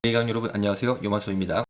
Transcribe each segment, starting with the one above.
대강 여러분 안녕하세요. 요마소입니다.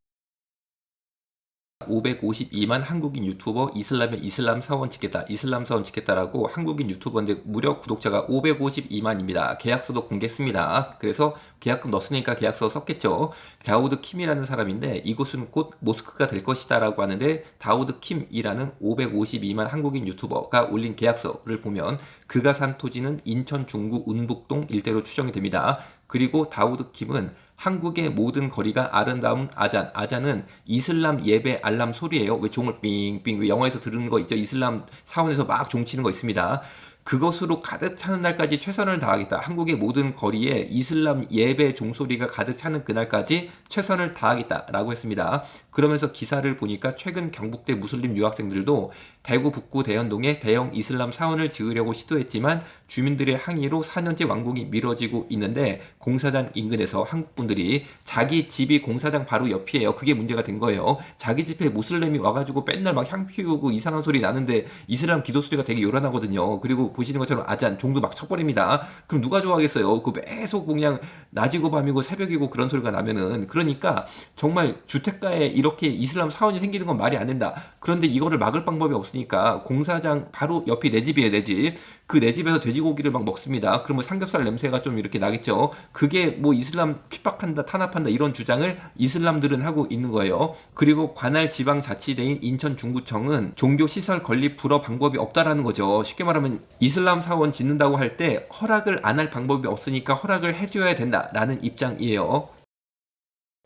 552만 한국인 유튜버 이슬람 사원 찍겠다. 이슬람 사원 찍겠다라고 한국인 유튜버인데 무려 구독자가 552만입니다. 계약서도 공개했습니다. 그래서 계약금 넣었으니까 계약서 썼겠죠. 다우드 킴이라는 사람인데 이곳은 곧 모스크가 될 것이다라고 하는데 다우드 킴이라는 552만 한국인 유튜버가 올린 계약서를 보면 그가 산 토지는 인천 중구 운북동 일대로 추정이 됩니다. 그리고 다우드 킴은 한국의 모든 거리가 아름다운 아잔은 이슬람 예배 알람 소리예요. 왜 종을 삥삥, 왜 영화에서 들은 거 있죠? 이슬람 사원에서 막 종 치는 거 있습니다. 그것으로 가득 차는 날까지 최선을 다하겠다. 한국의 모든 거리에 이슬람 예배 종소리가 가득 차는 그날까지 최선을 다하겠다라고 했습니다. 그러면서 기사를 보니까 최근 경북대 무슬림 유학생들도 대구 북구 대연동에 대형 이슬람 사원을 지으려고 시도했지만 주민들의 항의로 4년째 완공이 미뤄지고 있는데 공사장 인근에서 한국분들이 자기 집이 공사장 바로 옆이에요. 그게 문제가 된 거예요. 자기 집에 무슬림이 와가지고 맨날 막 향 피우고 이상한 소리 나는데 이슬람 기도 소리가 되게 요란하거든요. 그리고 보시는 것처럼 아잔 종도 막 쳐버립니다. 그럼 누가 좋아하겠어요? 그 계속 그냥 낮이고 밤이고 새벽이고 그런 소리가 나면은. 그러니까 정말 주택가에 이렇게 이슬람 사원이 생기는 건 말이 안 된다. 그런데 이거를 막을 방법이 없으니까 공사장 바로 옆이 내 집이에요, 내 집. 그 내 집에서 돼지고기를 막 먹습니다. 그러면 삼겹살 냄새가 좀 이렇게 나겠죠. 그게 뭐 이슬람 핍박한다, 탄압한다 이런 주장을 이슬람들은 하고 있는 거예요. 그리고 관할 지방자치대인 인천 중구청은 종교시설 건립 불허 방법이 없다라는 거죠. 쉽게 말하면 이슬람 사원 짓는다고 할 때 허락을 안 할 방법이 없으니까 허락을 해줘야 된다라는 입장이에요.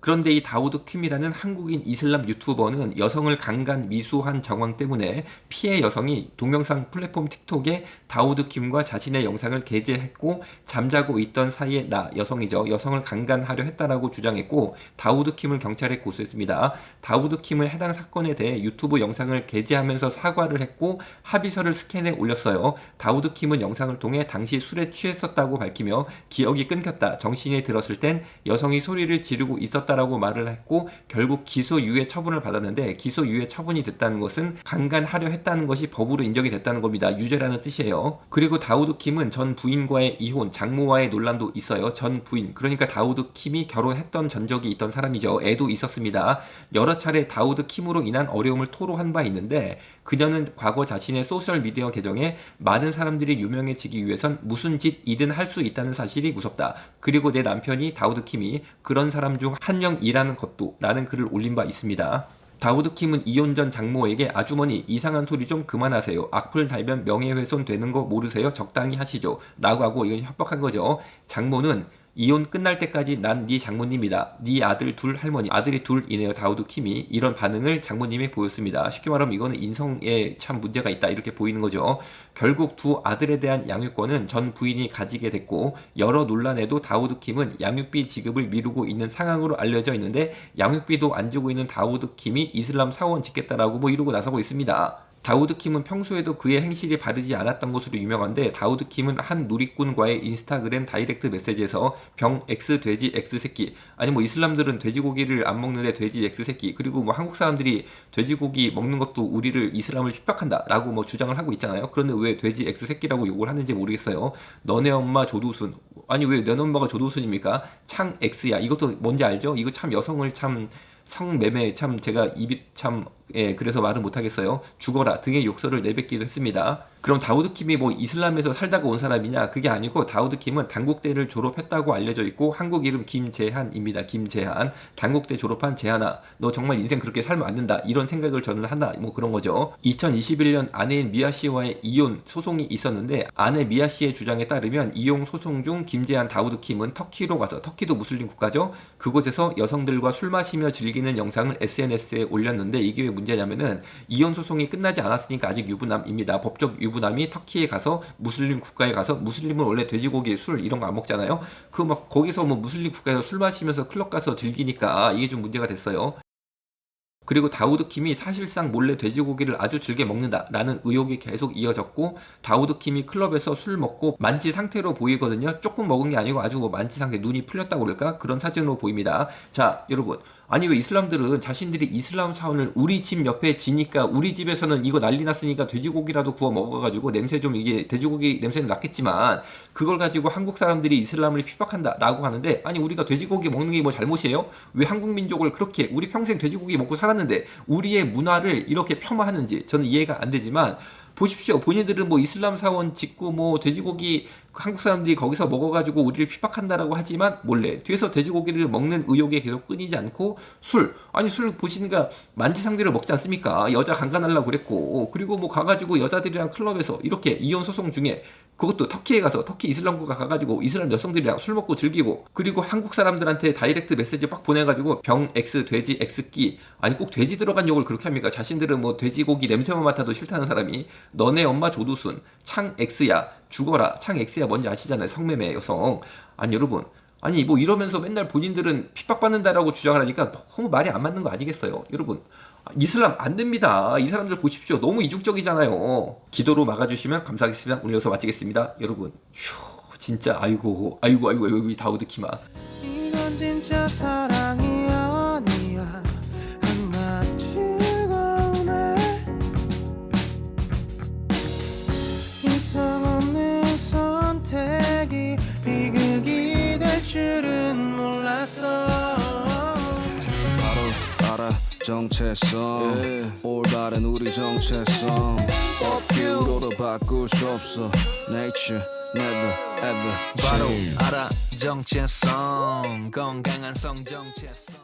그런데 이 다우드 킴이라는 한국인 이슬람 유튜버는 여성을 강간 미수한 정황 때문에 피해 여성이 동영상 플랫폼 틱톡에 다우드 킴과 자신의 영상을 게재했고 잠자고 있던 사이에 여성이죠. 여성을 강간하려 했다라고 주장했고 다우드 킴을 경찰에 고소했습니다. 다우드 킴은 해당 사건에 대해 유튜브 영상을 게재하면서 사과를 했고 합의서를 스캔해 올렸어요. 다우드 킴은 영상을 통해 당시 술에 취했었다고 밝히며 기억이 끊겼다. 정신이 들었을 땐 여성이 소리를 지르고 있었다 라고 말을 했고 결국 기소유예 처분을 받았는데 기소유예 처분이 됐다는 것은 강간하려 했다는 것이 법으로 인정이 됐다는 겁니다. 유죄라는 뜻이에요. 그리고 다우드 킴은 전 부인과의 이혼, 장모와의 논란도 있어요. 전 부인, 그러니까 다우드 킴이 결혼했던 전적이 있던 사람이죠. 애도 있었습니다. 여러 차례 다우드 킴으로 인한 어려움을 토로한 바 있는데 그녀는 과거 자신의 소셜미디어 계정에 많은 사람들이 유명해지기 위해선 무슨 짓이든 할 수 있다는 사실이 무섭다. 그리고 내 남편이 다우드 킴이 그런 사람 중 한 명이라는 것도 라는 글을 올린 바 있습니다. 다우드 킴은 이혼 전 장모에게 아주머니 이상한 소리 좀 그만하세요. 악플 달면 명예훼손 되는 거 모르세요? 적당히 하시죠. 라고 하고 이건 협박한 거죠. 장모는 이혼 끝날 때까지 난 네 장모님이다. 네 아들 둘 할머니. 아들이 둘이네요. 다우드 킴이. 이런 반응을 장모님이 보였습니다. 쉽게 말하면 이거는 인성에 참 문제가 있다. 이렇게 보이는 거죠. 결국 두 아들에 대한 양육권은 전 부인이 가지게 됐고 여러 논란에도 다우드 킴은 양육비 지급을 미루고 있는 상황으로 알려져 있는데 양육비도 안 주고 있는 다우드 킴이 이슬람 사원 짓겠다라고 뭐 이러고 나서고 있습니다. 다우드 킴은 평소에도 그의 행실이 바르지 않았던 것으로 유명한데 다우드 킴은 한 누리꾼과의 인스타그램 다이렉트 메시지에서 병 X 돼지 X 새끼, 아니 뭐 이슬람들은 돼지고기를 안 먹는데 돼지 X 새끼, 그리고 뭐 한국 사람들이 돼지고기 먹는 것도 우리를 이슬람을 핍박한다라고 뭐 주장을 하고 있잖아요. 그런데 왜 돼지 X 새끼라고 욕을 하는지 모르겠어요. 너네 엄마 조두순, 아니 왜 너네 엄마가 조두순입니까? 창 X야. 이것도 뭔지 알죠? 이거 참 여성을 참 성매매 참 제가 입이 참 그래서 말은 못하겠어요. 죽어라 등의 욕설을 내뱉기도 했습니다. 그럼 다우드 킴이 뭐 이슬람에서 살다가 온 사람이냐? 그게 아니고 다우드 킴은 단국대를 졸업했다고 알려져 있고 한국 이름 김재한입니다. 김재한. 단국대 졸업한 재한아, 너 정말 인생 그렇게 살면 안 된다. 이런 생각을 저는 한다. 뭐 그런 거죠. 2021년 아내인 미아 씨와의 이혼 소송이 있었는데 아내 미아 씨의 주장에 따르면 이혼 소송 중 김재한 다우드 킴은 터키로 가서, 터키도 무슬림 국가죠. 그곳에서 여성들과 술 마시며 즐기는 영상을 SNS에 올렸는데 이게 왜 문제냐면은 이혼 소송이 끝나지 않았으니까 아직 유부남입니다. 법적 유부남이 터키에 가서 무슬림 국가에 가서, 무슬림은 원래 돼지고기, 술 이런 거 안 먹잖아요. 그 막 거기서 뭐 무슬림 국가에서 술 마시면서 클럽 가서 즐기니까 이게 좀 문제가 됐어요. 그리고 다우드 킴이 사실상 몰래 돼지고기를 아주 즐겨 먹는다라는 의혹이 계속 이어졌고 다우드 킴이 클럽에서 술 먹고 만취 상태로 보이거든요. 조금 먹은 게 아니고 아주 뭐 만취 상태, 눈이 풀렸다고 그럴까? 그런 사진으로 보입니다. 자, 여러분 아니 왜 이슬람들은 자신들이 이슬람 사원을 우리 집 옆에 지니까 우리 집에서는 이거 난리 났으니까 돼지고기라도 구워 먹어가지고 냄새 좀 이게 돼지고기 냄새는 났겠지만 그걸 가지고 한국 사람들이 이슬람을 핍박한다라고 하는데 아니 우리가 돼지고기 먹는 게 뭐 잘못이에요? 왜 한국 민족을 그렇게 우리 평생 돼지고기 먹고 살았는데 우리의 문화를 이렇게 폄하하는지 저는 이해가 안 되지만 보십시오. 본인들은 뭐 이슬람 사원 짓고 뭐 돼지고기 한국 사람들이 거기서 먹어가지고 우리를 핍박한다라고 하지만 몰래 뒤에서 돼지고기를 먹는 의혹에 계속 끊이지 않고 아니 술 보시니까 만지상대로 먹지 않습니까? 여자 강간하려고 그랬고 그리고 뭐 가가지고 여자들이랑 클럽에서 이렇게 이혼 소송 중에 그것도 터키에 가서 터키 이슬람국가 가가지고 이슬람 여성들이랑 술 먹고 즐기고 그리고 한국 사람들한테 다이렉트 메시지 빡 보내가지고 병 X 돼지 X 끼 아니 꼭 돼지 들어간 욕을 그렇게 합니까? 자신들은 뭐 돼지고기 냄새만 맡아도 싫다는 사람이 너네 엄마 조두순 창 X야 죽어라 창 X야 뭔지 아시잖아요. 성매매 여성 아니 여러분 아니 뭐 이러면서 맨날 본인들은 핍박받는다라고 주장을 하니까 너무 말이 안 맞는 거 아니겠어요? 여러분 이슬람 안 됩니다. 이 사람들 보십시오. 너무 이중적이잖아요. 기도로 막아주시면 감사하겠습니다. 오늘 여기서 마치겠습니다. 여러분 휴 진짜 아이고 다우드 키마 이건 진짜 사랑이 아니야 한낱 즐거움에 이성 없는 선택이 비극이 될 줄은 몰랐어 바로 알아 정체성 올바른 우리 정체성 업뷰로도 바꿀 수 없어 Nature never ever 바로 change 알아 정체성 건강한 성 정체성